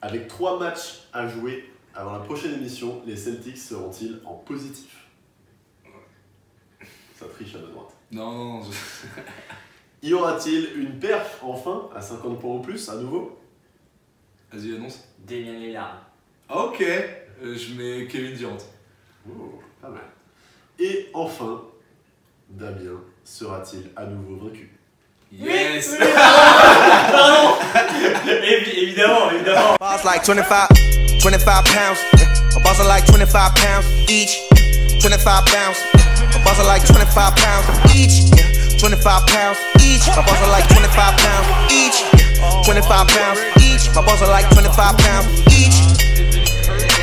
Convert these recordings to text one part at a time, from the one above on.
Avec 3 matchs à jouer avant la prochaine émission, les Celtics seront-ils en positif? Ça triche à ma droite. Non. Y aura-t-il une perf enfin à 50 points ou plus à nouveau? Vas-y, annonce. Damien Lillard. Ok, je mets Kevin Durant. Oh, pas mal. Et enfin, Damien sera-t-il à nouveau vaincu? Yes. Pardon. Évidemment. Boss like 25 pounds. My boss are like 25 pounds each. 25 pounds. My boss are like 25 pounds each. 25 pounds each. My boss are like 25 pounds each. 25 pounds each. My boss are like 25 pounds each.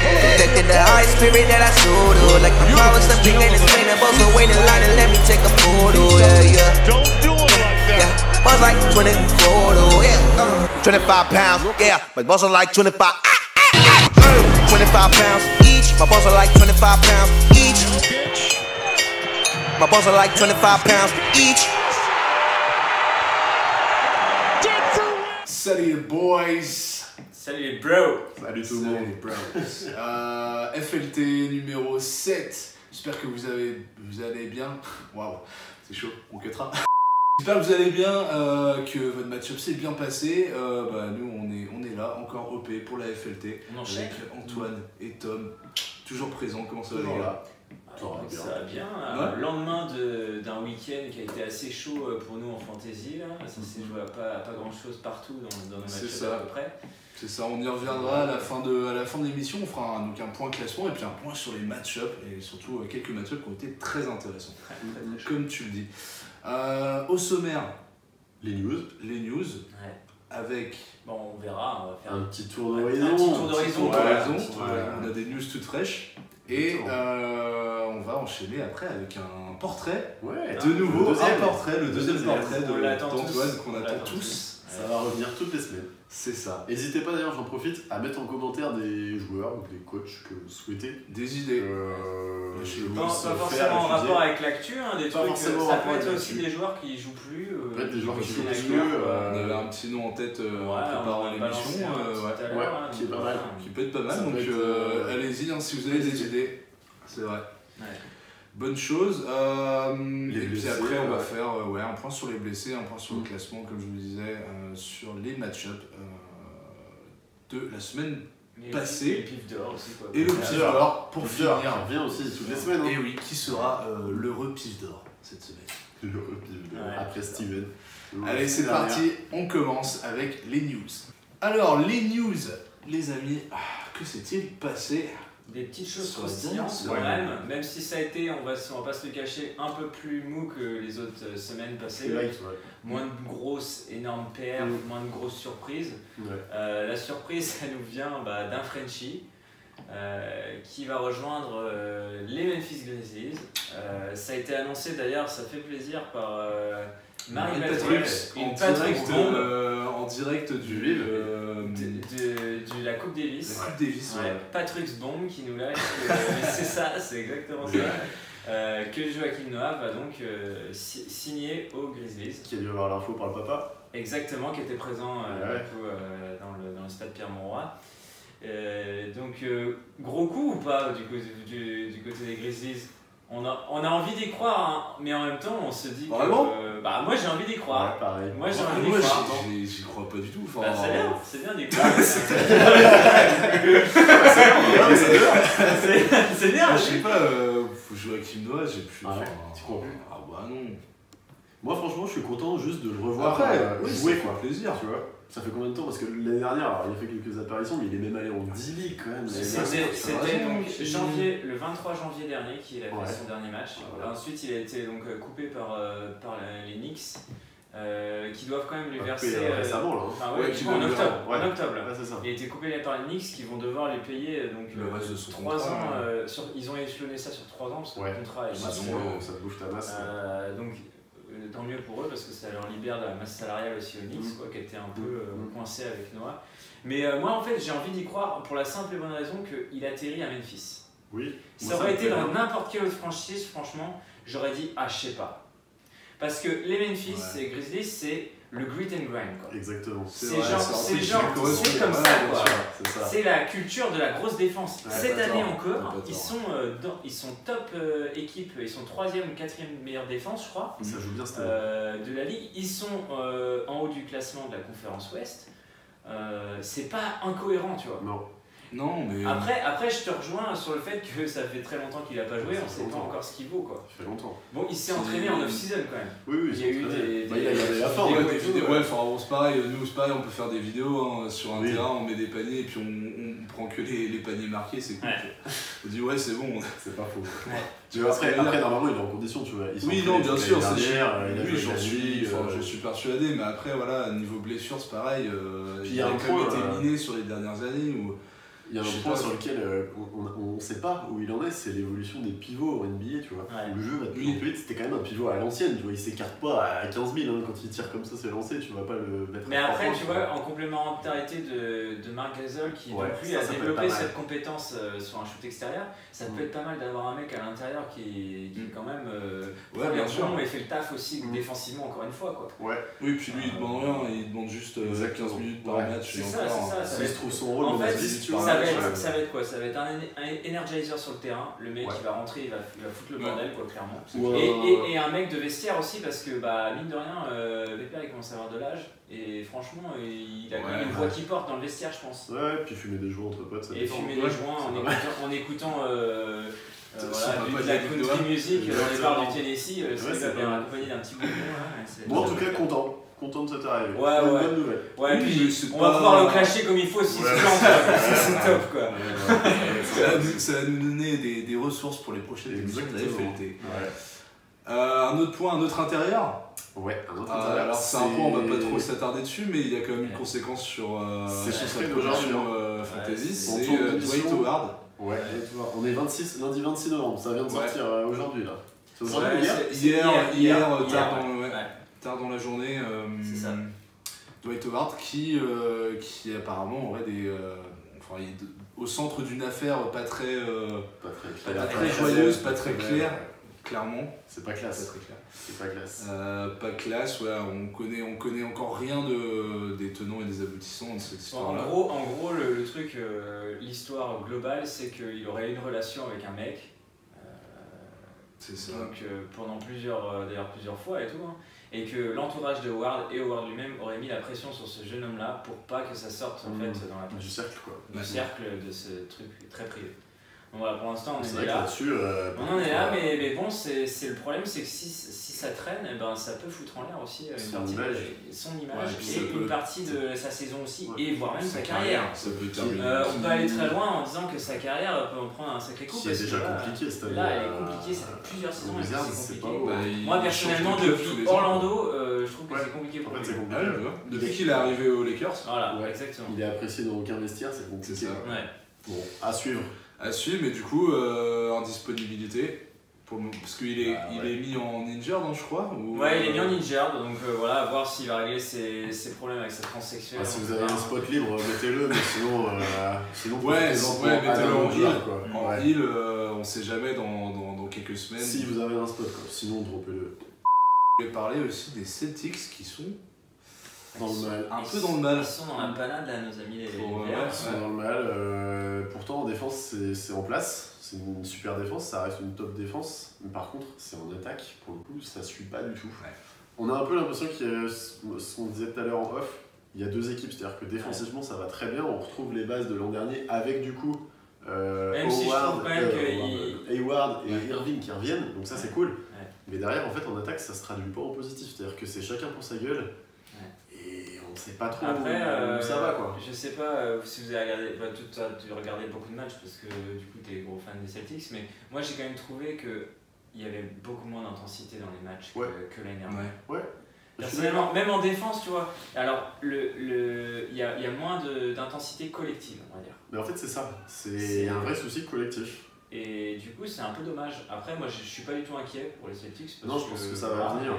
Protected the high spirit that I sold to. Like the power something ain't explainable. So wait in line and let me take a photo. Yeah. Don't do it like that. Yeah. Boss like 24 though. Yeah. 25 pounds. Yeah. My boss are like 25. 25 pounds each. My boss are like 25 pounds each. My boss are like 25 pounds each. Salut les boys. Salut les bros. Salut tout le Salut monde. les bros. FLT numéro 7. J'espère que vous allez bien. Waouh, c'est chaud, on cuttera. J'espère que vous allez bien, que votre match-up s'est bien passé. Nous, on est là, encore OP pour la FLT. On enchaîne. Avec Antoine et Tom, toujours présents. Comment ça va, Toujours les gars? là. Ça va bien. Ouais. Lendemain d'un week-end qui a été assez chaud pour nous en fantasy. Là. Ça s'est joué à pas grand chose partout dans nos C'est matchs ça. à peu près. C'est ça, on y reviendra à la fin de l'émission. On fera donc un point classement et puis un point sur les match-up et surtout quelques match-up qui ont été très intéressants. Très chaud. Comme tu le dis. Au sommaire, Les news. Ouais. avec Bon, on verra. On va faire Un petit tour un d'horizon. petit tour d'horizon. on a des news toutes fraîches. Et on va enchaîner après avec un portrait. Ouais. De nouveau, Le deuxième. le deuxième portrait On l'attend d'Antoine tous. qu'on On attend l'attend tous. Ça va revenir toutes les semaines. C'est ça. N'hésitez pas d'ailleurs, j'en profite, à mettre en commentaire des joueurs ou des coachs que vous souhaitez. Des idées. Je Pas vous faire forcément en étudier. rapport avec l'actu, hein, des Pas trucs, forcément en ça rapport peut être avec aussi l'actu. des joueurs qui jouent plus. Peut-être des joueurs qui jouent aussi plus. d'accord, On avait un petit nom en tête en préparant l'émission. Ouais, qui est pas mal. Qui peut être pas mal, Ça donc peut être, allez-y si vous avez des idées. C'est vrai. Ouais. Bonne chose. Et puis blessés, après, on va faire un point sur les blessés, un point sur le classement, comme je vous le disais, sur les match-up de la semaine passée. Et le pif dehors aussi. Quoi. Et le pif d'or pour finir. Qui revient aussi toutes les semaines. Et oui, qui sera l'heureux pif d'or cette semaine. Ouais. Après Steven. Allez, c'est parti, on commence avec les news. Alors, les news, les amis, que s'est-il passé? Des petites choses Sur la croustillantes dernière quand même si ça a été, on va pas se le cacher, un peu plus mou que les autres semaines passées. C'est light, ouais. Moins de grosses, énormes perfs, moins de grosses surprises. Ouais. La surprise, ça nous vient d'un Frenchie qui va rejoindre les Memphis Grizzlies. Ça a été annoncé d'ailleurs, ça fait plaisir par Marie Patrux, une Patrux bombe en direct de la Coupe Davis. La Coupe Davis, Ouais, Patrux bombe qui nous lâche. C'est ça, c'est exactement ça. Que Joachim Noah va donc signer aux Grizzlies. Qui a dû avoir l'info par le papa. Exactement, qui était présent Ouais. du coup, dans le stade Pierre-Mauroy. Donc, gros coup ou pas du côté des Grizzlies? On a envie d'y croire, hein, mais en même temps, on se dit Vraiment que. Moi j'ai envie d'y croire. Ouais, pareil. Moi j'ai Moi, envie d'y croire. j'y crois pas du tout. Enfin, C'est bien d'y croire. C'est bien. je sais pas, faut jouer avec Kim Noah, j'ai plus. Ah ouais, enfin, tu crois plus? Ah bah non. Moi franchement je suis content juste de le revoir Oui, jouer ça quoi. fait plaisir. Tu vois. Ça fait combien de temps? Parce que l'année dernière, alors, il a fait quelques apparitions, mais il est même allé en D-League quand même. C'était donc le 23 janvier dernier qu'il a fait Ouais. son dernier match. Voilà. Ensuite il a été donc coupé par les Knicks qui doivent quand même lui verser. Récemment là. Enfin, Ouais, ouais, qui en doivent- octobre. ouais. En octobre. Ouais, c'est ça. Il a été coupé par les Knicks qui vont devoir les payer donc Le reste de son 3 contrat, ans. ouais. Ils ont échelonné ça sur 3 ans parce que Ouais. le contrat est Ils massif. ont- Ça te bouge ta masse. Donc tant mieux pour eux parce que ça leur libère de la masse salariale aussi aux Knicks quoi, qui était un peu coincé avec Noah. Mais moi en fait j'ai envie d'y croire pour la simple et bonne raison qu'il atterrit à Memphis. Oui. Ça aurait été dans n'importe quelle autre franchise, franchement, j'aurais dit ah je sais pas. Parce que les Memphis et Grizzlies c'est le grit and grind quoi. Exactement. C'est vrai, genre, c'est un truc qui c'est correspond comme pas ça mal, quoi. C'est ça. C'est la culture de la grosse défense. Ouais, Cette pas année tort, encore, pas tort. ils sont top équipe, ils sont 3e ou 4e meilleure défense, je crois, Ça joue bien cette de la ligue. Ils sont en haut du classement de la conférence Ouest. C'est pas incohérent, tu vois. Non. Non, mais. Après, je te rejoins sur le fait que ça fait très longtemps qu'il a pas joué, Ça on fait sait pas longtemps. encore ce qu'il vaut, quoi. Ça fait longtemps. Bon, il s'est entraîné en off-season quand même. Oui, Il y a eu des. il a gardé la forme. Ouais, vidéos des et tout, vidéos, ouais. ouais, enfin, bon, c'est pareil, nous c'est pareil, on peut faire des vidéos hein, sur un Oui. terrain, on met des paniers et puis on prend que les paniers marqués, c'est cool. Ouais. On dit ouais, c'est bon. C'est pas faux. Ouais. Tu vois, après, normalement, il est en condition, tu vois. Ils sont Oui, entraînés non, bien toute sûr, l'année c'est dernière, il a oui, joué j'en la suis, nuit, je suis persuadé, mais après, voilà, niveau blessure, c'est pareil. Puis Il a un quand même point, été miné sur les dernières années. Où, Il y a je sais un point pas, sur lequel on ne sait pas où il en est, c'est l'évolution des pivots en NBA, tu vois. Ouais. Le jeu va de plus Oui. en plus vite, c'était quand même un pivot à l'ancienne, tu vois, il s'écarte pas à 15 000 hein, quand il tire comme ça, c'est lancé, tu vas pas le mettre Mais à trois après, points, tu vois, en complémentarité de Marc Gasol qui Ouais, depuis ça a peut être développé pas mal. cette compétence sur un shoot extérieur, ça peut être pas mal d'avoir un mec à l'intérieur qui quand même Ouais, bien sûr. et fait le taf aussi défensivement encore une fois, quoi. Ouais, Oui, puis lui, il demande rien, il demande juste 15 Exactement. minutes par Ouais. match. C'est et ça, encore, c'est ça. hein. Ça s'il va se être- trouve son rôle, En mais fait, vas-y, tu ça pars va, match, ça va être quoi? Ça va être un energizer sur le terrain, le mec Ouais. qui va rentrer, il va foutre le Ouais. bordel, quoi, clairement. Ouais. Et un mec de vestiaire aussi, parce que, bah, mine de rien, Weber il commence à avoir de l'âge, et franchement, il a quand même une voix qui porte dans le vestiaire, je pense. Ouais, puis fumer des joints entre potes, ça Et détend. fumer des joints en écoutant Ça voilà, va pas de la être country Noah. music dans les Exactement. bars du Tennessee, Ouais, c'est c'est bien pas mal. accompagné d'un petit bonbon. Là, c'est- Bon, en tout cas, content de cette arrivée. Ouais, C'est une ouais. bonne nouvelle. Ouais, Oui, puis mais c'est on pas- va pouvoir le clasher comme il faut s'il se Ouais. plante, c'est top, quoi. Ça va nous donner des ressources pour les prochaines émissions de la Exactement. FLT. Ouais. Un autre point, un autre intérieur. Ouais, un autre intérieur. Alors c'est un point, on va pas trop s'attarder dessus, mais il y a quand même une conséquence sur C'est sa chiffré production d'aujourd'hui, fantasy, Ouais, c'est c'est- Dwight Howard. Ouais, on est lundi 26 novembre, ça vient de sortir aujourd'hui là. C'est aujourd'hui Ouais, hier c'est Hier, ouais. tard dans la journée, C'est ça. Dwight Howard qui apparemment aurait des... enfin, il est au centre d'une affaire pas très, Pas très pas clair. très joyeuse, pas très claire, clairement. C'est pas Pas classe. très clair. C'est pas classe. Pas classe, ouais, on connaît encore rien des tenants et des aboutissants de cette Bon, histoire-là. en gros le truc, l'histoire globale, c'est qu'il aurait une relation avec un mec. C'est ça. Donc pendant d'ailleurs plusieurs fois et tout, hein, et que l'entourage de Howard et Howard lui-même auraient mis la pression sur ce jeune homme-là pour pas que ça sorte en fait dans la Du presse, cercle quoi. du cercle de ce truc très privé. Donc voilà, pour l'instant on C'est en vrai est que là. là-dessus. On en est là, mais bon, c'est le problème, c'est que si ça traîne, eh ben, ça peut foutre en l'air aussi son image Ouais, et puis ça et peut- une partie de sa saison aussi, Ouais. et voire même sa carrière. Ça peut terminer. On peut aller très loin en disant que sa carrière peut en prendre un sacré coup. Qui est parce déjà que là, compliqué cette année. Là, elle est compliquée, ça fait plusieurs saisons et Wizards, c'est c'est compliqué. pas Bah, Moi il personnellement, change de club tous depuis les ans. Orlando, je trouve que Ouais. c'est compliqué pour En fait, lui. c'est Ah compliqué. ouais, je vois. Depuis qu'il est arrivé aux Lakers, Voilà, Ouais. exactement. Il est apprécié dans aucun vestiaire, c'est compliqué. C'est ça. Ouais. Bon, à suivre. à suivre, mais du coup, indisponibilité. Parce qu'il est, il est mis en injured, hein, je crois. Ou, Ouais, il est mis en injured, donc voilà, à voir s'il va régler ses problèmes avec sa transsexuelle. Ah, si vous avez un spot libre, mettez-le, mais sinon Ouais, mettez-le en heal. quoi. En Ouais. heal, on sait jamais dans quelques semaines. Si vous avez un spot, quoi. Sinon, droppez-le. Je voulais parler aussi des Celtics qui sont Dans le mal. un peu dans le mal. Ils sont dans la panade là, nos amis les Pour, Bears. Ils sont dans le mal. Pourtant, en défense, c'est en place. C'est une super défense, ça reste une top défense. Mais par contre, c'est en attaque, pour le coup, ça suit pas du tout. Ouais. On a un peu l'impression qu'il y a ce qu'on disait tout à l'heure en off. Il y a deux équipes, c'est-à-dire que défensivement, ça va très bien. On retrouve les bases de l'an dernier avec du coup Même si je trouve quand même Hayward et Irving qui reviennent, donc ça c'est cool. Ouais. Mais derrière, en fait, en attaque, ça se traduit pas en positif. C'est-à-dire que c'est chacun pour sa gueule. Et on sait pas trop Après, où ça va quoi. je sais pas si vous avez regardé, toi tu regardais beaucoup de matchs parce que du coup t'es gros fan des Celtics, mais moi j'ai quand même trouvé que il y avait beaucoup moins d'intensité dans les matchs que l'année dernière. Ouais. Personnellement, même en défense, tu vois. Alors, il y a moins d'intensité collective, on va dire. Mais en fait, c'est ça. C'est- C'est un vrai souci collectif. Et du coup, c'est un peu dommage. Après, moi, je suis pas du tout inquiet pour les Celtics. Parce Non, je pense que ça va venir.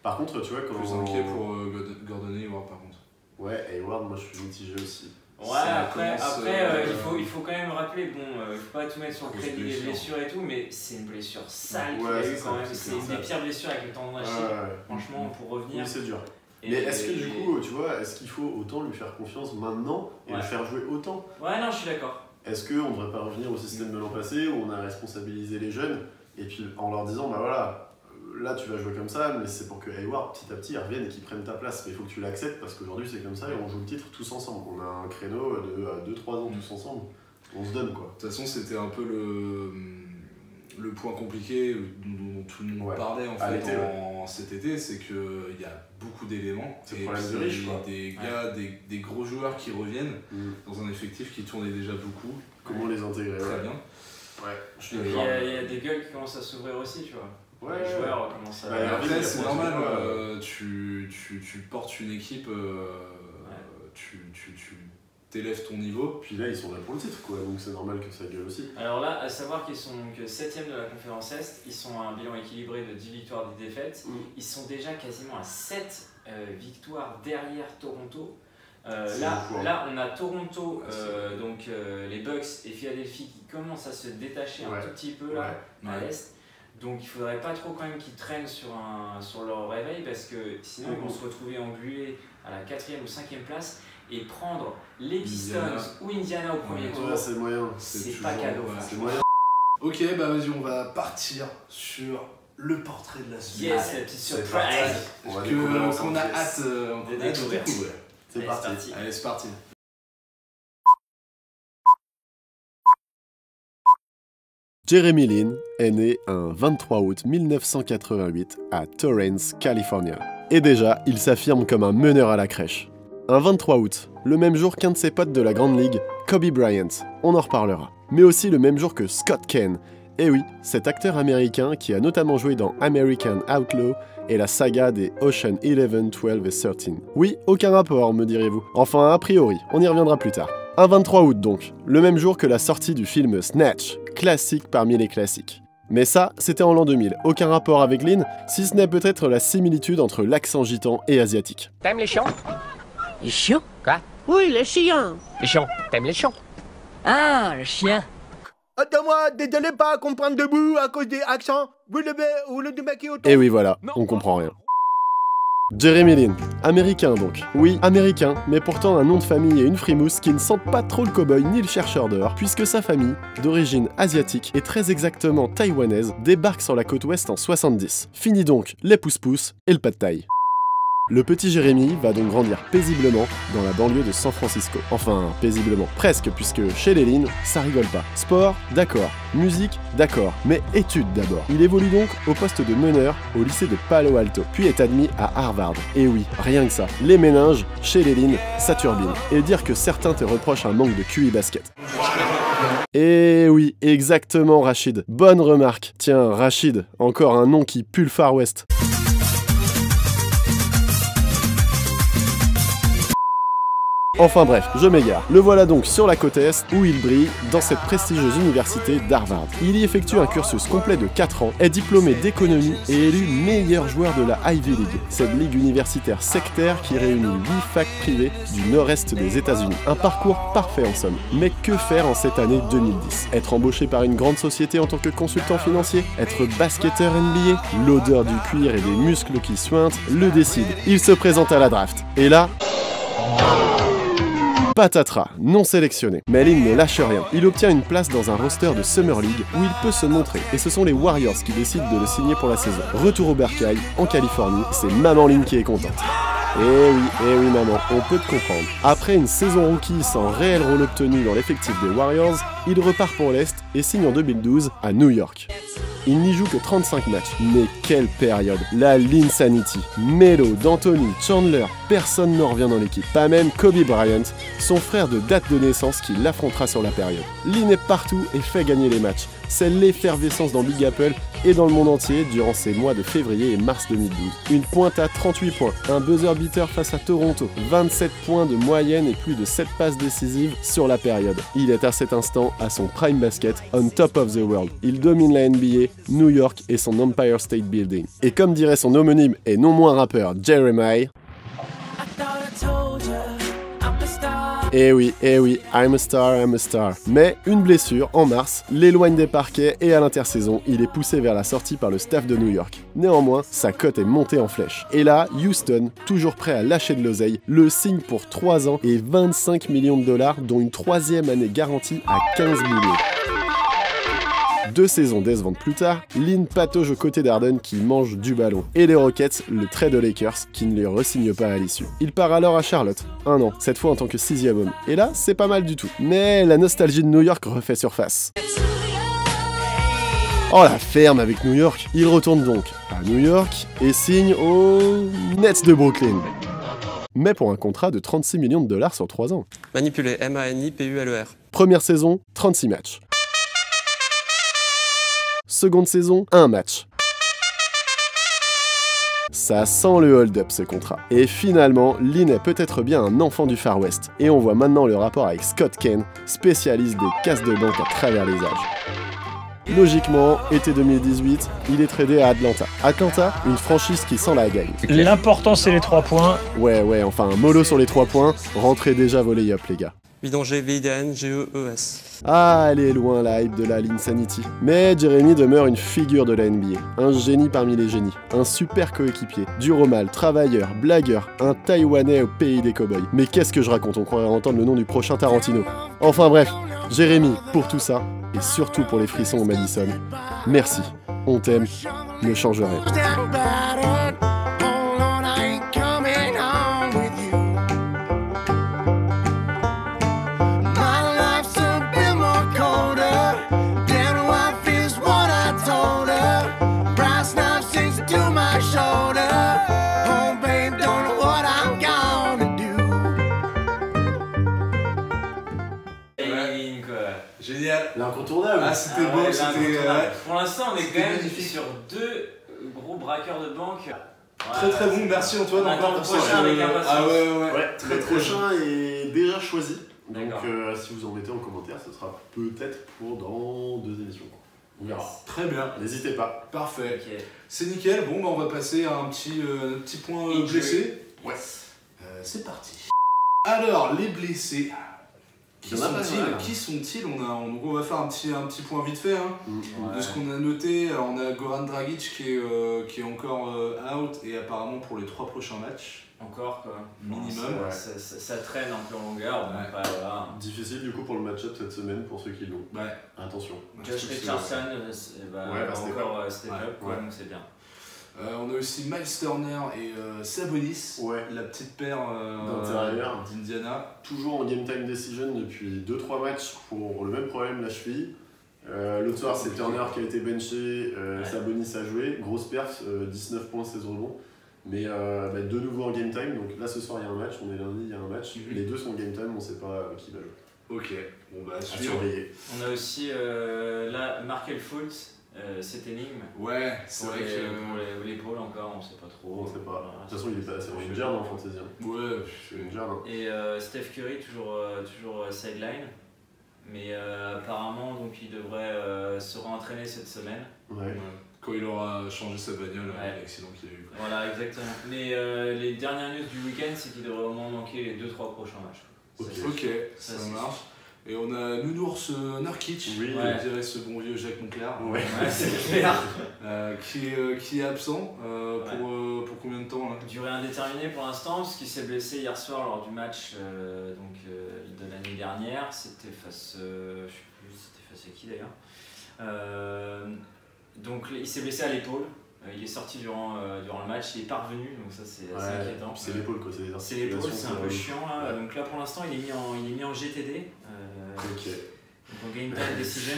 Par contre, tu vois, quand. Plus inquiet pour Gordon Hayward par contre. Ouais, Hayward, moi je suis mitigé aussi. Ouais, Ça après, commence, il faut quand même rappeler, bon, il faut pas tout mettre sur le Grosse crédit des blessure. blessures et tout, mais c'est une blessure sale qu'il Ouais, a c'est eu ça, quand même. c'est C'est clair, une ça. des pires blessures avec le tendon d'Achille. Ouais, Franchement, pour oui, revenir. c'est dur. Mais est-ce que du coup, tu vois, est-ce qu'il faut autant lui faire confiance maintenant et le faire jouer autant? Ouais, non, je suis d'accord. Est-ce qu'on ne devrait pas revenir au système de l'an passé où on a responsabilisé les jeunes et puis en leur disant, bah voilà, là tu vas jouer comme ça, mais c'est pour que Hayward petit à petit il revienne et qu'il prenne ta place. Mais il faut que tu l'acceptes parce qu'aujourd'hui c'est comme ça et on joue le titre tous ensemble. On a un créneau de 2-3 ans tous ensemble. On se donne quoi. De toute façon, c'était un peu le point compliqué dont tout le monde parlait en fait cet été, c'est qu'il y a beaucoup d'éléments. C'est le problème de riche, quoi. Des gars, des gros joueurs qui reviennent dans un effectif qui tournait déjà beaucoup. Comment les intégrer? Très bien. Ouais, je suis d'accord. Il y a des gueules qui commencent à s'ouvrir aussi, tu vois. Les joueurs commencent à... Après, c'est normal, tu portes une équipe, tu t'élèves ton niveau. Puis là, ils sont là pour le titre, quoi, donc c'est normal que ça gueule aussi. Alors là, à savoir qu'ils sont que 7ème de la conférence Est, ils sont à un bilan équilibré de 10 victoires, 10 défaites. Ils sont déjà quasiment à 7 victoires derrière Toronto. Là, on a Toronto, donc les Bucks et Philadelphie qui commencent à se détacher un tout petit peu là, à l'Est. Donc il faudrait pas trop quand même qu'ils traînent sur leur réveil parce que sinon ils vont se retrouver englués à la 4ème ou 5ème place et prendre les Pistons ou Indiana au premier tour. C'est moyen. C'est pas cadeau. C'est moyen. Ok, bah vas-y, on va partir sur le portrait de la semaine. Yes, la petite surprise qu'on a hâte de découvrir. C'est parti. Allez, c'est parti. Jeremy Lin est né un 23 août 1988 à Torrance, California. Et déjà, il s'affirme comme un meneur à la crèche. Un 23 août, le même jour qu'un de ses potes de la Grande Ligue, Kobe Bryant, on en reparlera. Mais aussi le même jour que Scott Ken. Et oui, cet acteur américain qui a notamment joué dans American Outlaw et la saga des Ocean 11, 12 et 13. Oui, aucun rapport, me direz-vous. Enfin, a priori, on y reviendra plus tard. Un 23 août donc, le même jour que la sortie du film Snatch, classique parmi les classiques. Mais ça, c'était en l'an 2000, aucun rapport avec Lin, si ce n'est peut-être la similitude entre l'accent gitan et asiatique. T'aimes les chiens? Les chiens? Quoi? Oui, les chiens. Les chiens. T'aimes les chiens? Ah, le chien. Attends-moi, désolé pas comprendre debout à cause des accents. Vous le démaquez autant. Et oui voilà, on comprend rien. Jeremy Lin, américain donc. Oui, américain, mais pourtant un nom de famille et une frimousse qui ne sentent pas trop le cow-boy ni le chercheur d'or, puisque sa famille, d'origine asiatique et très exactement taïwanaise, débarque sur la côte ouest en 70. Fini donc les pousse-pousse et le pad thaï. Le petit Jérémy va donc grandir paisiblement dans la banlieue de San Francisco. Enfin, paisiblement, presque, puisque chez les Lin, ça rigole pas. Sport, d'accord. Musique, d'accord. Mais études d'abord. Il évolue donc au poste de meneur au lycée de Palo Alto, puis est admis à Harvard. Et oui, rien que ça. Les méninges, chez les Lin, ça turbine. Et dire que certains te reprochent un manque de QI basket. Et oui, exactement Rachid. Bonne remarque. Tiens, Rachid, encore un nom qui pue le Far West. Enfin bref, je m'égare. Le voilà donc sur la côte Est où il brille dans cette prestigieuse université d'Harvard. Il y effectue un cursus complet de 4 ans, est diplômé d'économie et élu meilleur joueur de la Ivy League, cette ligue universitaire sectaire qui réunit 8 facs privées du nord-est des États-Unis. Un parcours parfait en somme. Mais que faire en cette année 2010? Être embauché par une grande société en tant que consultant financier? Être basketteur NBA? L'odeur du cuir et des muscles qui suintent le décide. Il se présente à la draft. Et là... patatras, non sélectionné. Mais Lin ne lâche rien. Il obtient une place dans un roster de Summer League où il peut se montrer. Et ce sont les Warriors qui décident de le signer pour la saison. Retour au bercail, en Californie, c'est Maman Lin qui est contente. Eh oui maman, on peut te comprendre. Après une saison rookie sans réel rôle obtenu dans l'effectif des Warriors, il repart pour l'Est et signe en 2012 à New York. Il n'y joue que 35 matchs, mais quelle période! La Linsanity, Melo, D'Antoni, Chandler, personne n'en revient dans l'équipe. Pas même Kobe Bryant, son frère de date de naissance qui l'affrontera sur la période. Lin est partout et fait gagner les matchs. C'est l'effervescence dans Big Apple et dans le monde entier durant ces mois de février et mars 2012. Une pointe à 38 points, un buzzer beater face à Toronto, 27 points de moyenne et plus de 7 passes décisives sur la période. Il est à cet instant à son prime basket, on top of the world. Il domine la NBA, New York et son Empire State Building. Et comme dirait son homonyme et non moins rappeur Jeremy, Eh oui, I'm a star. Mais une blessure, en mars, l'éloigne des parquets et à l'intersaison, il est poussé vers la sortie par le staff de New York. Néanmoins, sa cote est montée en flèche. Et là, Houston, toujours prêt à lâcher de l'oseille, le signe pour 3 ans et 25 millions de dollars, dont une 3e année garantie à 15 millions. 2 saisons décevantes plus tard, Lynn patauge aux côtés d'Harden qui mange du ballon. Et les Rockets le trade aux Lakers qui ne lui re-signent pas à l'issue. Il part alors à Charlotte, 1 an, cette fois en tant que 6e homme. Et là, c'est pas mal du tout. Mais la nostalgie de New York refait surface. Oh la ferme avec New York. Il retourne donc à New York et signe aux Nets de Brooklyn. Mais pour un contrat de 36 millions de dollars sur 3 ans. Manipuler, M-A-N-I-P-U-L-E-R. Première saison, 36 matchs. Seconde saison, 1 match. Ça sent le hold-up ce contrat. Et finalement, Lynn est peut-être bien un enfant du Far West. Et on voit maintenant le rapport avec Scott Kane, spécialiste des casses de banque à travers les âges. Logiquement, été 2018, il est tradé à Atlanta. Atlanta, une franchise qui sent la gagne. L'important c'est les 3 points. Ouais, enfin mollo sur les 3 points, rentrez déjà volley-up les gars. Vidanger, V-I-D-A-N, G-E-E-S. Ah, elle est loin la hype de la Linsanity. Mais Jeremy demeure une figure de la NBA, un génie parmi les génies, un super coéquipier, dur au mal, travailleur, blagueur, un Taïwanais au pays des cow-boys. Mais qu'est-ce que je raconte, on croirait entendre le nom du prochain Tarantino. Enfin bref, Jérémy, pour tout ça, et surtout pour les frissons au Madison, merci, on t'aime, ne change rien. Génial. L'incontournable. Ah, c'était beau, c'était. Pour l'instant, on est quand même magnifique. sur 2 gros braqueurs de banque. Très très bon, merci Antoine. On attend le prochain avec impatience. Ah ouais. Ouais, le prochain est déjà choisi. Donc D'accord. si vous en mettez en commentaire, ce sera peut-être pour dans 2 émissions. On verra. Très bien. N'hésitez pas. Parfait. Ok. C'est nickel. Bon, bah on va passer à un petit point blessé. Ouais. C'est parti. Alors, les blessés. Il y en a pas mal. Qui sont-ils on va faire un petit point vite fait de ce qu'on a noté. Alors, on a Goran Dragic qui est encore out et apparemment pour les 3 prochains matchs. Encore quoi. Minimum. Ça traîne un peu en longueur. Donc voilà. Difficile du coup pour le match-up cette semaine pour ceux qui l'ont. Ouais. Attention. Josh Richardson va encore step up, Ouais. donc c'est bien. On a aussi Miles Turner et Sabonis, Ouais. la petite paire D'intérieur. d'Indiana. Toujours en game time decision depuis 2-3 matchs pour le même problème, la cheville. L'autre soir, c'est Turner qui a été benché, Sabonis a joué, grosse perf, 19 points, 16 rebonds. Mais de nouveau en game time, donc là ce soir il y a un match, on est lundi, il y a un match. Les deux sont en game time, on sait pas qui va jouer. Ok, bon bah À suivre. surveiller. On a aussi là Markel Fultz, cette énigme. Ouais, c'est Pour vrai que. l'épaule encore, on sait pas trop. On sait pas. Voilà, De toute façon, il est pas assez Ranger dans Fantasy. Ouais, C'est une jardin. Et Steph Curry toujours sideline, mais apparemment donc il devrait se réentraîner cette semaine. Ouais. Quand il aura changé sa bagnole, Ouais. l'accident qu'il a eu. Voilà, exactement. Mais les dernières news du week-end, c'est qu'il devrait au moins manquer les 2-3 prochains matchs. Ok. Ça, Ok, Ça, ça c'est marche. Et on a Nounours Nurkic, Oui. je dirais ce bon vieux Jacques Moncler, Ouais. Ouais, c'est clair. qui est absent pour combien de temps là Durée indéterminée pour l'instant, parce qu'il s'est blessé hier soir lors du match de l'année dernière. C'était face. Je sais plus, c'était face à qui d'ailleurs. Donc il s'est blessé à l'épaule. Il est sorti durant le match, il est pas revenu, donc ça c'est assez inquiétant. C'est l'épaule quoi, c'est des C'est l'épaule, c'est un peu chiant là. Ouais. Donc là pour l'instant il est mis en GTD. Ok. Donc en Game Time Decision.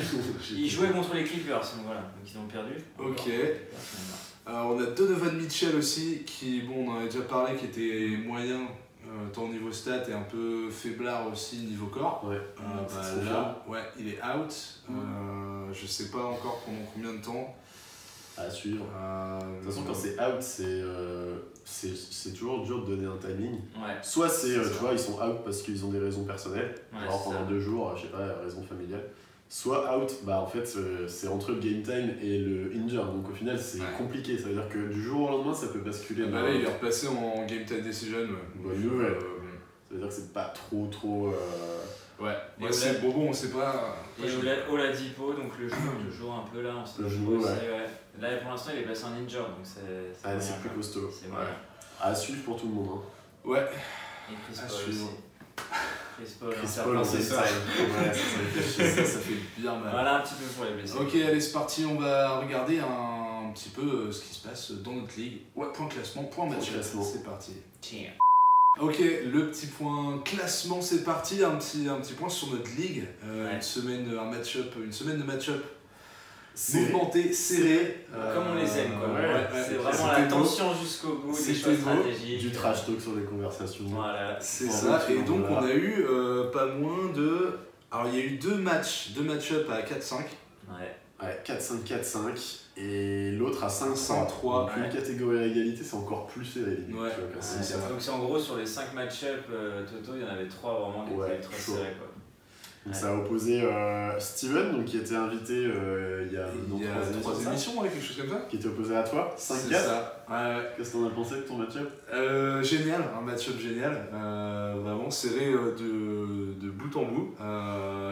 Il jouait contre les Clippers, donc voilà, donc ils ont perdu. Ok. On a Donovan Mitchell aussi, qui, bon, on en avait déjà parlé, qui était moyen tant au niveau stat et un peu faiblard aussi niveau corps. Ouais. Là, ouais, il est out. Je sais pas encore pendant combien de temps. À suivre. De toute façon, quand c'est out, c'est toujours dur de donner un timing. Ouais. Soit tu vois, ils sont out parce qu'ils ont des raisons personnelles, Ouais, genre c'est pendant ça. 2 jours, je sais pas, raison familiale. Soit out, bah en fait, c'est entre le game time et le injure, donc au final, c'est compliqué. Ça veut dire que du jour au lendemain, ça peut basculer. Là, il est repassé en Game Time Decision. Bonne nouvelle. Ça veut dire que c'est pas trop. Ouais, Et c'est bon, on sait pas. Et Oladipo, donc le joueur toujours un peu là, on sait Le pas joueur, trop, ouais. c'est- Là pour l'instant il est placé en injure, donc c'est Ah, c'est moyen, plus quoi. costaud. C'est Ouais. moyen. À suivre pour tout le monde. Ouais. Et Chris À Paul suivre. aussi. Chris Paul, Chris un Paul en certain style. Ouais, Ça fait bien mal. Voilà un petit peu pour les blessés. Ok, allez, c'est parti, on va regarder un petit peu ce qui se passe dans notre ligue. Ouais, point classement, point match. classement. C'est parti. Tiens. Ok, le petit point classement, c'est parti. Un petit point sur notre ligue. Ouais. Une semaine de match-up Serré. mouvementé, serré. Comme on les aime, quoi. ouais, C'est ouais, vraiment la c'était beau. tension jusqu'au bout, des C'était choix beau. stratégiques. Du trash talk sur les conversations. Voilà. C'est Voilà, ça, tu et donc vois. on a eu pas moins de... Alors il y a eu deux match-up à 4-5. Ouais. Ouais, 4-5, 4-5. Et l'autre à 5-3. 5-3. Donc une catégorie à égalité, c'est encore plus serré. limite, Ouais. tu vois, qu'un C'est 5-4. Donc c'est en gros sur les 5 match-up Toto, il y en avait 3 vraiment qui Ouais, étaient ultra chaud. serrés, quoi. Donc ça a opposé Steven, donc, qui était invité il y a Il y a 3 comme ça, émissions, ouais, quelque chose comme ça. qui était opposé à toi, C'est 5-4. ça. Ouais. Qu'est-ce que t'en as pensé de ton match-up? Génial, un match-up génial, vraiment serré de bout en bout.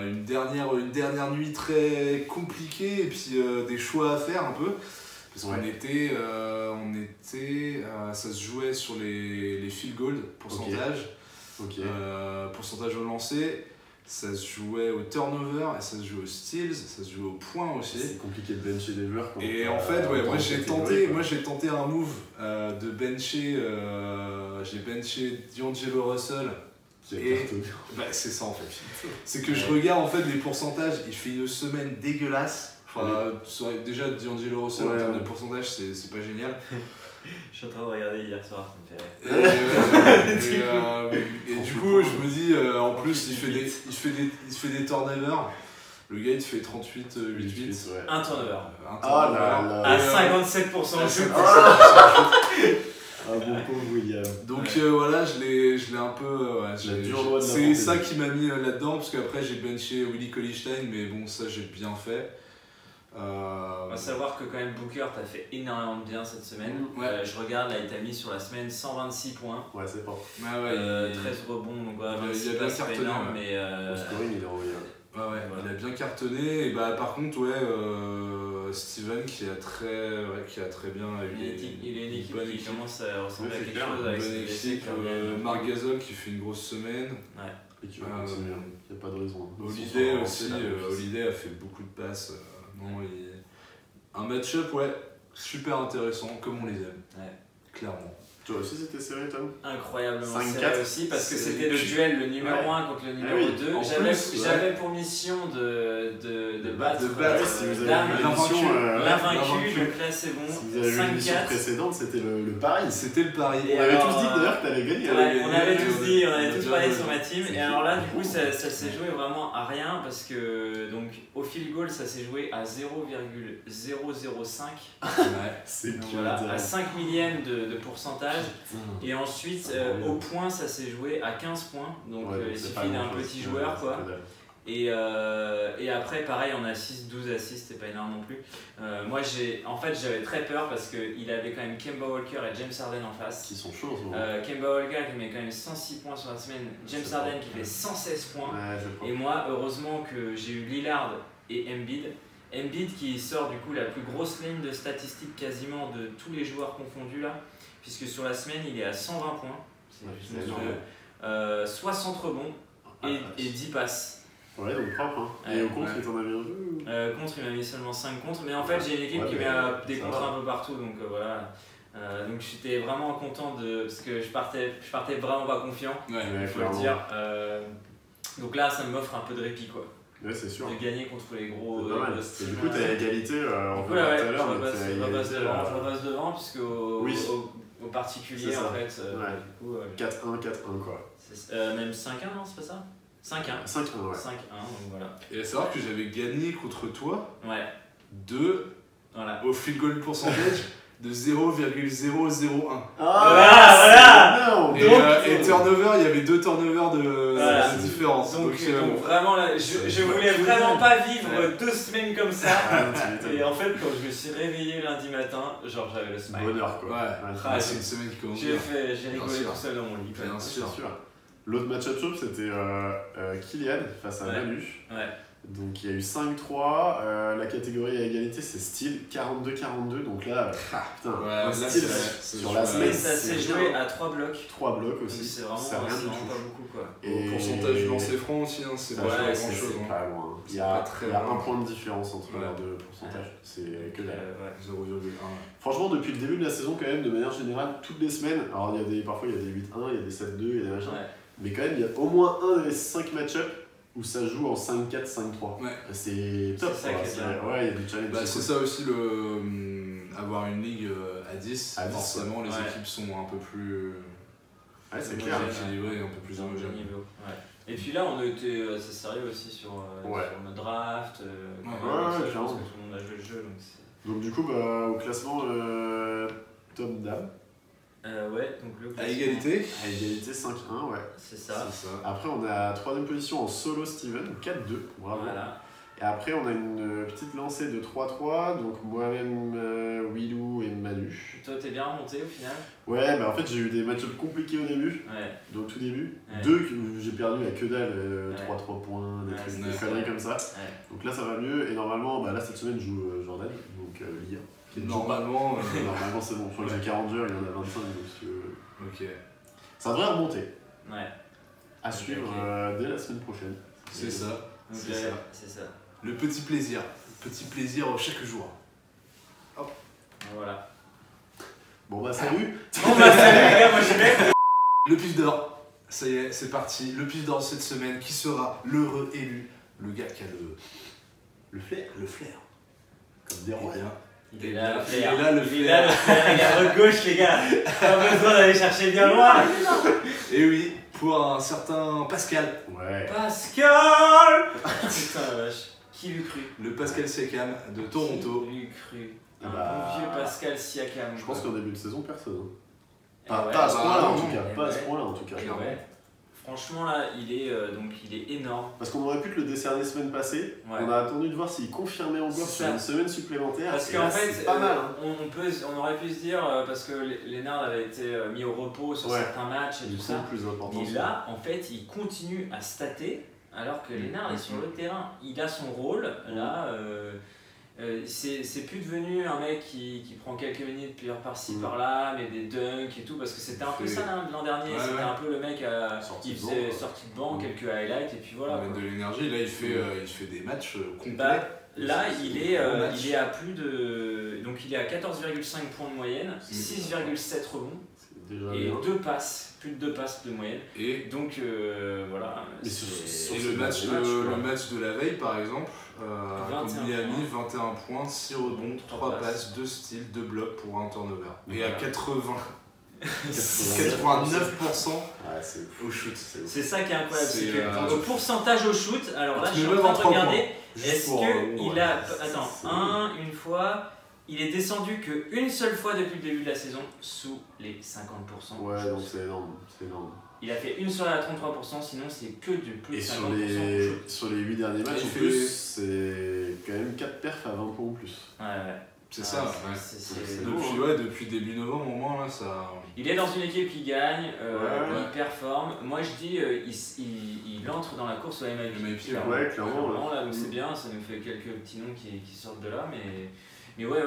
Une dernière nuit très compliquée et puis des choix à faire un peu. Parce qu'on était, ça se jouait sur les field goals, pourcentage, Ok. pourcentage au lancer. Ça se jouait au turnover, et ça se jouait aux steals, ça se jouait au point aussi. C'est compliqué de bencher des joueurs. quand Et t'as en fait, ouais, autant moi de j'ai catégories, quoi. tenté un move de bencher, j'ai benché D'Angelo Russell. Qui a et- cartonné. Bah c'est ça en fait. C'est que je regarde en fait les pourcentages, il fait une semaine dégueulasse. Enfin, déjà D'Angelo Russell en Ouais, termes ouais. de pourcentage c'est pas génial. Je suis en train de regarder hier soir, ça me fait rire. Et du coup je me dis en plus il fait des turnovers. Le gars il te fait 38, 8-8. Ouais. Un turnover. Ah là là. À 57% de shoot. Ah bon pauvre William. Donc voilà, je l'ai un peu. Ouais, La dure loi de la c'est fantaisie. ça qui m'a mis là-dedans, parce qu'après j'ai benché Willie Cauley-Stein, mais bon, ça j'ai bien fait. On va savoir que quand même Booker t'as fait énormément de bien cette semaine. Ouais. Je regarde là, il t'a mis sur la semaine 126 points. Ouais, c'est pas. Ouais, ouais, 13 rebonds, donc voilà, il a 26 bien passes, c'est pas cartonné, énorme, ouais. mais Le scoring, il est envoyé. ouais, Voilà. il a bien cartonné. Et bah, par contre, ouais, Steven qui a très bien il est une équipe bonne qui équipe. commence à ressembler Ouais, à c'est quelque clair, chose Une avec bonne ses blessés équipe, qui reviennent. Marc Gasol qui fait une grosse semaine. Et tu vas continuer, il n'y a pas de raison. Holiday Ils sont aussi, relancés, là, Holiday a fait beaucoup de passes. Un match-up, ouais, super intéressant, comme on les aime. Ouais. Clairement. Toi aussi, c'était serré, Tom? Incroyablement 5-4, serré aussi parce que c'est- c'était le duel, le numéro 1 contre le numéro oui, 2. en J'avais plus, j'avais pour mission de battre, de battre, si vous avez Dame, vu l'émission, l'invaincu, donc là c'est bon. Si vous avez vu l'émission 5-4. précédente, c'était le pari. C'était le pari. Et On avait alors, tous dit d'ailleurs que t'allais gagner. Ouais, on avait gagné, tous on dit, a- on avait on a tous bien parlé joué. sur ma team. C'est Et alors là, du coup, ça s'est joué vraiment à rien parce que donc au field goal, ça s'est joué à 0,005. Ouais. C'est Donc que voilà, dire. à 5 millièmes de pourcentage. Putain. Et ensuite, C'est au point, ça s'est joué à 15 points. Donc Ouais, il c'est suffit pas d'un grand-chose. petit Ouais, joueur, c'est quoi. que dalle. Et après, pareil, on a 12 assists, c'est pas énorme non plus. Moi, j'avais très peur parce qu'il avait quand même Kemba Walker et James Harden en face. Qui sont chauds en ce moment. Kemba Walker qui met quand même 106 points sur la semaine, James C'est Harden bon. qui fait 116 points. Ouais, je crois. Et moi, heureusement que j'ai eu Lillard et Embiid. Embiid qui sort du coup la plus grosse ligne de statistiques quasiment de tous les joueurs confondus là, puisque sur la semaine il est à 120 points, c'est Ouais, juste c'est monstrueux. 60 rebonds et 10 passes. Ouais, donc propre. Hein. Et Ouais, au contre, ouais. il t'en avait un peu ou- Contre il m'a mis seulement 5 contre, mais en fait j'ai une équipe Ouais, qui mais met des ça contres va. un peu partout, donc voilà. Donc j'étais vraiment content parce que je partais vraiment pas confiant, Ouais. Ouais, il faut le clairement. dire. Donc là ça m'offre un peu de répit quoi. Ouais, c'est sûr. De gagner contre les gros. C'est pas mal. grosses Et du teams, coup, t'as ouais. égalité, on Du coup, peut là, voir ouais, tout à je l'heure, mais repasse, t'as je repasse égalité, devant, je repasse devant, puisque Oui. au particulier, C'est ça. en fait, Ouais. du coup, 4-1, 4-1 quoi. même 5-1, non, c'est pas ça 5-1. 5-1, ouais. 5-1, donc voilà. Et à savoir que j'avais gagné contre toi Ouais, voilà. au field goal pourcentage de 0,001. Ah, Et, c'est énorme. et turnover, il y avait 2 turnovers Voilà. de différence. Donc, bon. vraiment, là, je voulais vraiment pas vivre 2 semaines comme ça. Ah, non, tu m'étonnes. Et en fait, quand je me suis réveillé lundi matin, genre j'avais le smile. Bonheur quoi. Ouais. Ah, C'est une semaine qui commence J'ai bien. rigolé sûr. tout seul dans mon lit. Bien C'est sûr. sûr. L'autre match-up chaud, c'était Kylian face à Manu. Ouais. Donc il y a eu 5-3, la catégorie à égalité c'est style 42-42, donc là, putain, Ouais, un là, style c'est sur la joué, semaine, Et ça s'est c'est joué rien. à 3 blocs. 3 blocs Donc aussi, c'est vraiment, c'est rien du vraiment tout. pas beaucoup quoi. Au pourcentage du lancer franc aussi, hein, c'est pas Ouais, grand c'est chose. pas loin. Il y C'est a, pas très il y a loin. un point de différence entre Ouais. leurs deux pourcentages, c'est que dalle. Ouais. 0,1. Franchement, depuis le début de la saison, quand même, de manière générale, toutes les semaines, alors parfois il y a des 8-1, il y a des 7-2, il y a des machins, Ouais. mais quand même, il y a au moins un des 5 match-up où ça joue en 5-4, 5-3. Ouais. C'est top, C'est ça quoi. qui est bien. Ouais, il y a du challenge. Bah, c'est ça aussi, avoir une ligue à 10, À 10, forcément les ouais. équipes sont un peu plus Ouais, c'est Ouais, clair. équilibrées, un peu plus Dans le homogènes. niveau. Ouais. Et puis là, on a été assez sérieux aussi sur Ouais. le draft. Quand même, Ouais, ça, je clairement. pense que tout le monde a joué le jeu. Donc c'est... Donc du coup, bah, au classement, Tom Dam, Ouais, donc le À classement, égalité. à égalité 5-1, ouais. c'est ça. C'est ça. Après, on a 3ème position en solo Steven, 4-2, bravo. Voilà. Et après, on a une petite lancée de 3-3, donc moi-même, Willou et Manu. Toi, t'es bien remonté au final. Ouais, bah en fait, j'ai eu des match-ups compliqués au début, Ouais. donc au tout début. Ouais. 2 que j'ai perdu à que dalle, Ouais. 3-3 points, des Ouais, trucs, c'est des ça. conneries comme ça. Ouais. Donc là, ça va mieux, et normalement, bah là, cette semaine, je joue Jordan, donc l'IA. qui ne joue pas. Normalement. Normalement, c'est bon, je crois que j'ai 40 heures, il y en a 25, donc si tu veux. Ok. Ça devrait remonter. Ouais. À suivre ok. dès la semaine prochaine. C'est ça. Donc, C'est ouais, ça. c'est ça. Le petit plaisir. Petit plaisir chaque jour. Voilà. Bon bah salut. Bon bah salut les gars, moi j'y vais. Le pif d'or. Ça y est, c'est parti. Le pif d'or cette semaine. Qui sera l'heureux élu? Le gars qui a le flair. Le flair. Comme des rois. Eh bien, Il est là, le il est flair. là, le Il est là, le flair. flair, les gars. Votre gauche, les gars. Pas besoin d'aller chercher bien loin. Et oui, pour un certain Pascal. Ouais. Pascal. Putain la vache. Qui l'eût cru? Le Pascal Siakam de Toronto. Qui l'eût cru? Un Bah, bon vieux Pascal Siakam. Je pense qu'en début de saison, personne. Hein. Eh Pas, ouais. pas à ce point-là en bah, tout cas. eh Pas à ce ouais. point-là en tout cas. Et ouais. Franchement là, il est énorme. Parce qu'on aurait pu te le décerner semaine passée. Ouais. On a attendu de voir s'il confirmait encore C'est sur ça. une semaine supplémentaire. Parce Et qu'en là, fait, c'est pas mal. Hein. on aurait pu se dire, parce que Lennard avait été mis au repos sur Ouais. certains matchs et Il tout prend ça. plus d'importance. Et là, en fait, il continue à stater, alors que Lennard est sur le terrain. Il a son rôle. Là, c'est plus devenu un mec qui prend quelques minutes par-ci par-là, mais des dunks et tout, parce que c'était un peu ça l'an dernier. Ouais, C'était ouais. un peu le mec Sorti qui de faisait banc, quoi. sortie de banc, quelques highlights, et puis voilà. Mettre quoi. de l'énergie. Là, il fait des matchs complets. Bah, là, il est à plus de. Donc, il est à 14,5 points de moyenne, 6,7 rebonds C'est déjà et bien. 2 passes, plus de 2 passes de moyenne. Et Donc, voilà. Mais c'est- sur Et ce le match, match, quoi. le match de la veille, par exemple, 21 contre Miami, points. 21 points, 6 rebonds, 3 passes. passes, 2 steals, 2 blocs pour un turnover. Et Voilà. à 89% Ouais, c'est au shoot. C'est ça qui est incroyable, c'est C'est, que le pourcentage au shoot, alors là tu je suis mets en même train de en 3 regarder, points. est-ce pour, qu'il ouais, a... c'est- Attends, une fois, il est descendu qu'une seule fois depuis le début de la saison sous les 50%. Ouais, donc c'est énorme. C'est énorme. Il a fait une soirée à 33%, sinon c'est que du plus Et de 50% sur au shoot. sur les 8 derniers matchs, Il en fait- plus, c'est quand même 4 perfs à 20 points ou plus. Ouais, ouais. C'est Ah, ça, ouais. c'est beau, Depuis, hein. ouais, depuis début novembre, au moins, là, ça. Il est dans une équipe qui gagne, Ouais. il performe. Moi je dis, il entre dans la course au MIP. MIP, ouais, clairement, Clairement, là, donc c'est bien, ça nous fait quelques petits noms qui sortent de là. Mais ouais,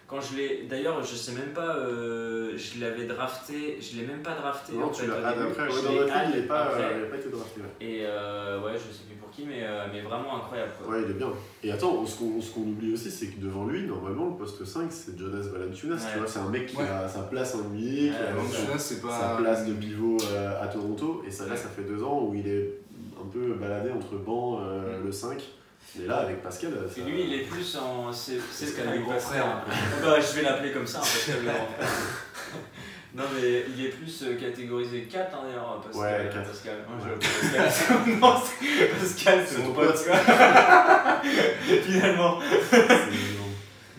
quand je l'ai. D'ailleurs, je sais même pas, je l'avais drafté, je l'ai même pas drafté. Non, en tu fait, l'as au ad début. après. Je Ouais, dans l'ai notre ad ligue, il n'a pas, après. été drafté. Ouais. Et ouais, je sais plus pour qui, mais vraiment incroyable. Quoi. Ouais, il est bien. Et attends, ce qu'on oublie aussi, c'est que devant lui, normalement, le poste 5, c'est Jonas Valanciunas. Ouais. Tu vois, c'est un mec qui Ouais. a sa place en NBA, Ouais, qui a Valanciunas, c'est pas. sa place de pivot à Toronto. Et ça, là, Ouais. ça fait 2 ans où il est un peu baladé entre banc, le 5. Et là, avec Pascal, ça... Et lui, il est plus en. C'est Pascal, le grand frère. Bah, je vais l'appeler comme ça, hein, Pascal le grand frère. Non, mais il est plus catégorisé 4 hein, d'ailleurs, Pascal. Ouais, 4. Pascal. Moi, Ouais. je Pascal. Non, Pascal, c'est C'est mon ton pote. pote. quoi. Finalement. c'est énorme.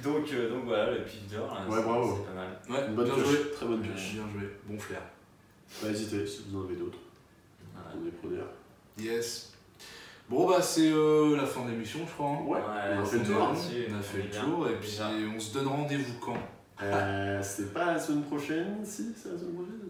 Donc voilà, le pif d'or, là, Ouais, c'est bravo. c'est pas mal. Ouais, Une bonne bien pioche, joué. très bonne pioche. Bien joué, bon flair. Pas hésiter si vous en avez d'autres. Voilà. On est preneurs. Yes. Bon, bah, c'est la fin de l'émission, je crois. hein. Ouais, on a fait le tour. On là-dessus, a fait on est le bien. tour et puis Déjà. on se donne rendez-vous quand? C'est pas la semaine prochaine, si, c'est la semaine prochaine.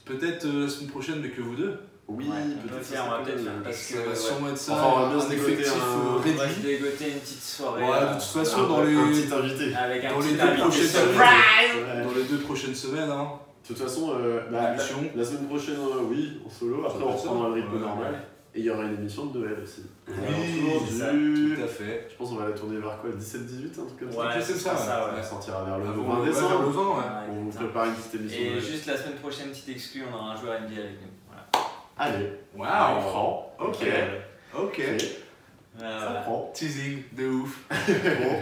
Peut-être la semaine prochaine, mais que vous deux. Oui, Ouais, on peut peut-être faire, on va peut-être faire parce Ça que va sûrement être ça, Enfin, on va bien se un dégoter effectif un- on va se réduit. dégoter une petite soirée. Ouais, de toute façon, dans un les petit invité. avec un dans les petit deux invité prochaines surprise. Ouais. dans les 2 prochaines semaines, hein. De toute façon, Émission. la semaine prochaine, oui, en solo. Après, on reprendra le rythme Ouais, normal. Et il y aura une émission de Noël aussi. Oui, Autour c'est ça, du... tout à fait. Je pense qu'on va la tourner vers quoi, le 17-18, un truc comme ça. Ouais, c'est ça, ouais. On sortira vers le Avant 20 le décembre. 20, ouais. On putain. prépare une petite émission. Et de Noël. juste la semaine prochaine, petite exclue, on aura un joueur NBA avec nous. Voilà. Allez, on Waouh. prend. Ok. Ok. Voilà, Ça voilà. prend. Teasing de ouf. Bon,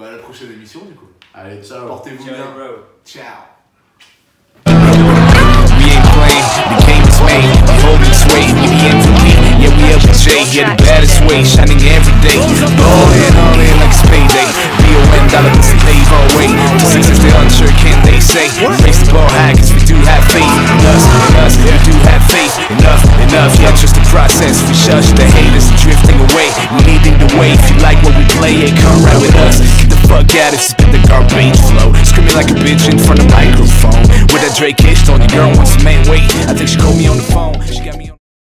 bah à la prochaine émission du coup. Allez, ciao. Portez-vous Ciao, bien. bro. Ciao. We ain't playing, the game is made. We holding sway, we the MVP. Yeah, we up with Jay, yeah, the baddest way, shining every day. All in like it's payday. BON dollar to slave our way. Diseases they unsure, can they say? Raise the ball high, cause we do have faith in us, we do have faith. Enough, yeah, just the process. We shush the haters drifting away. We leading the way, if you like what we play, yeah, come right with us. Get the fuck out, it's spit the garbage flow. Screaming like a bitch in front of microphone. With that Drake ish, told the girl wants some main weight. I think she called me on the phone. She got me